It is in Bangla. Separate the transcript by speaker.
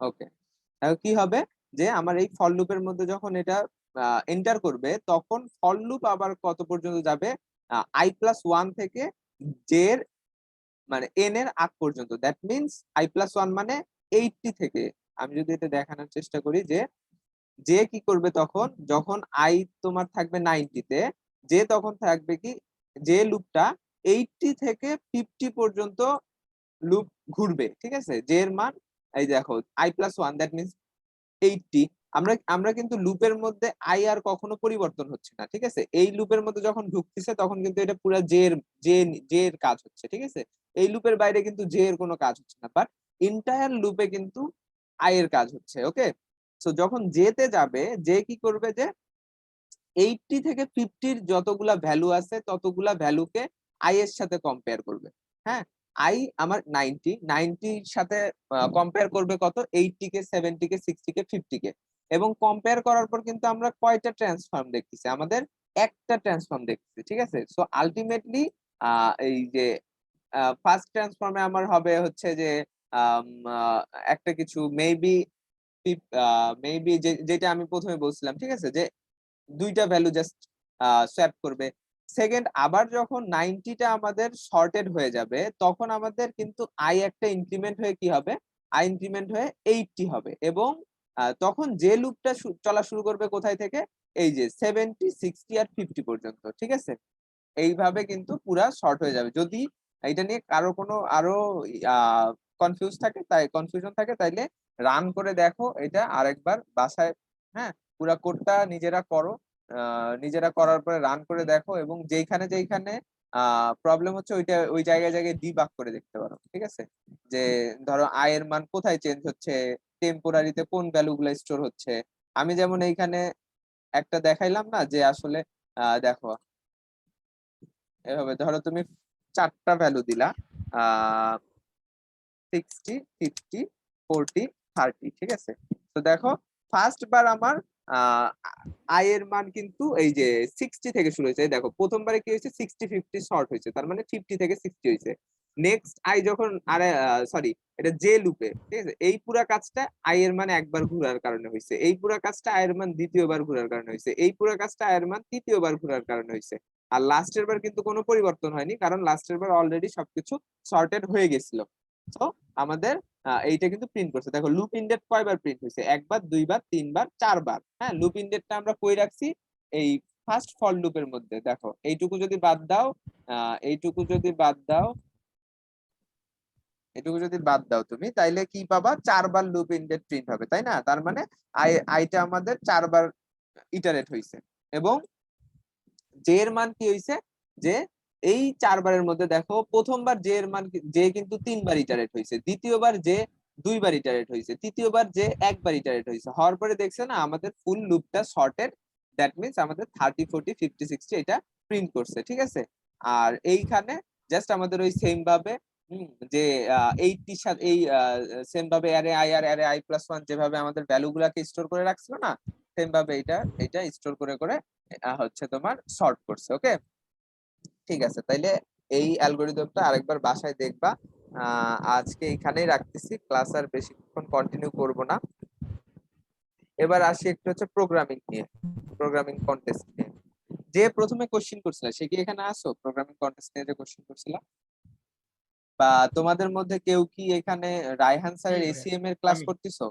Speaker 1: ওকে, কি হবে যে আমার এই ফর লুপের মধ্যে যখন এটা এন্টার করবে তখন ফর লুপ আবার কত পর্যন্ত যাবে, i+1 থেকে জে এর মানে এন এর আগ পর্যন্ত। দ্যাট মিনস i+1 মানে 80 থেকে, আমি যদি এটা দেখানোর চেষ্টা করি যে যে কি করবে তখন যখন আই তোমার থাকবে 90 তে, যে তখন থাকবে কি, যে লুপটা 80 থেকে 50 পর্যন্ত লুপ ঘুরবে, ঠিক আছে, যে এর মান এই দেখো i+1 দ্যাট মিনস 80। আমরা আমরা কিন্তু লুপের মধ্যে আই আর কখনো পরিবর্তন হচ্ছে না, ঠিক আছে, এই লুপের মধ্যে যখন ঢুকতেছে তখন কিন্তু এটা পুরো জে জে এর কাজ হচ্ছে, ঠিক আছে, এই লুপের বাইরে কিন্তু জে এর কোনো কাজ হচ্ছে না, বাট ইন্টায়ার লুপে কিন্তু আই এর কাজ হচ্ছে। ওকে, সো যখন জে তে যাবে, জে কি করবে যে 80 থেকে 50-র যতগুলা ভ্যালু আছে ততগুলা ভ্যালুকে আই এর সাথে কম্পেয়ার করবে। হ্যাঁ, আই আমার 90-র সাথে কম্পেয়ার করবে কত, 80 কে, 70 কে, 60 কে, 50 কে। এবং কম্পেয়ার করার পর কিন্তু আমরা কয়টা ট্রান্সফর্ম দেখতেছি, আমাদের একটা ট্রান্সফর্ম দেখতেছি, ঠিক আছে। সো আলটিমেটলি এই যে ফার্স্ট ট্রান্সফর্মে আমার হবে হচ্ছে যে আম, আহ, একটা কিছু মেবি মেবি যেটা আমি প্রথমে বলছিলাম, ঠিক আছে, যে দুইটা ভ্যালু জাস্ট সোয়াপ করবে। সেকেন্ড, আবার যখন 90টা আমাদের শর্টেড হয়ে যাবে তখন আমাদের কিন্তু আই একটা ইনক্রিমেন্ট হয়ে কি হবে, আই ইনক্রিমেন্ট হয়ে 80 হবে। এবং তখন যে লুপটা চলা শুরু করবে কোথায় থেকে, এই যে 70, 60 আর 50 পর্যন্ত, ঠিক আছে। এইভাবে কিন্তু পুরা শর্ট হয়ে যাবে। যদি এটা নিয়ে কারো কোনো আরো কনফিউশন থাকে তাইলে রান করে দেখো এটা আরেকবার বাসায়। হ্যাঁ, পুরা কোডটা নিজেরা করো, নিজেরা করার পরে রান করে দেখো, এবং যেইখানে যেইখানে প্রবলেম হচ্ছে ওইটা ওই জায়গায় জায়গায় ডিবাগ করে দেখতে পারো, ঠিক আছে। যে ধরো আয়ের মান কোথায় চেঞ্জ হচ্ছে, টেম্পোরারিতে কোন ভ্যালু গুলো স্টোর হচ্ছে। আমি যেমন এইখানে একটা দেখাইলাম না, যে আসলে দেখো এভাবে ধরো তুমি চারটা ভ্যালু দিলা, 60, 50, 40, 30, ঠিক আছে। তো দেখো ফার্স্ট বার আমার আহ আই এর মান কিন্তু এই যে 60 থেকে শুরু হয়েছে। এই দেখো প্রথমবারে কি হয়েছে, 60-50 শর্ট হয়েছে, তার মানে 50 থেকে 60 হয়েছে। নেক্সট আই যখন আরে সরি, এটা যে লুপে, ঠিক আছে, এই পুরা কাজটা আই এর মান একবার ঘোরার কারণে হয়েছে, এই পুরা কাজটা আই এর মান দ্বিতীয়বার ঘোরার কারণে হয়েছে, এই পুরা কাজটা আই এর মান তৃতীয়বার ঘোরার কারণে হয়েছে। আর লাস্টের বার কিন্তু কোনো পরিবর্তন হয়নি, কারণ লাস্টের বার অলরেডি সবকিছু সর্টেড হয়ে গেছিল। তো আমাদের এইটা কিন্তু প্রিন্ট করছে। দেখো লুপ ইনডেট কয়বার প্রিন্ট হয়েছে, একবার, দুইবার, তিনবার, চারবার। হ্যাঁ, লুপ ইনডেটটা আমরা কই রাখছি, এই ফার্স্ট ফর লুপের মধ্যে। দেখো এইটুকু যদি বাদ দাও, এইটুকু যদি বাদ দাও, এটুকু যদি বাদ দাও তুমি, তাইলে কি পাবা, চারবার লুপ ইনডেট প্রিন্ট হবে, তাই না? তার মানে আইটা আমাদের চারবার ইটারেট হয়েছে। এবং জে এর মান কি হয়েছে, যে এই চারবারের মধ্যে দেখো প্রথমবার জে এর মান জে কিন্তু তিনবার ইটারেট হয়েছে, দ্বিতীয়বার জে দুইবার ইটারেট হয়েছে, তৃতীয়বার জে একবার ইটারেট হয়েছে। হওয়ার পরে দেখছে না আমাদের ফুল লুপটা শর্টেড, দ্যাট মিনস আমাদের 30, 40, 50, 60 এটা প্রিন্ট করছে, ঠিক আছে। আর এইখানে জাস্ট আমাদের ওই সেম ভাবে যে 80-র সাথে এই সেম ভাবে array I R array i+1 যেভাবে আমাদের ভ্যালু গুলাকে স্টোর করে রাখছিল না, সেম ভাবে এটা এটা স্টোর করে করে হচ্ছে তোমার সর্ট করছে। ওকে, ঠিক আছে, তাইলে এই অ্যালগোরিদমটা আরেকবার বাসায় দেখবা। আজকে এখানেই রাখতেছি, ক্লাস আর বেশিক্ষণ কন্টিনিউ করব না। এবার আসি একটু হচ্ছে প্রোগ্রামিং নিয়ে, প্রোগ্রামিং কন্টেস্ট নিয়ে। যে প্রথমে কোশ্চিন করছিল সে কি এখানে আসো, প্রোগ্রামিং কন্টেস্ট নিয়ে যে কোশ্চিন করছিল? বা তোমাদের মধ্যে কেউ কি এখানে রায়হান
Speaker 2: জি
Speaker 1: স্যারের
Speaker 2: ভাইয়া,
Speaker 1: এসিএম এর ক্লাস
Speaker 2: আমি
Speaker 1: করতেছো?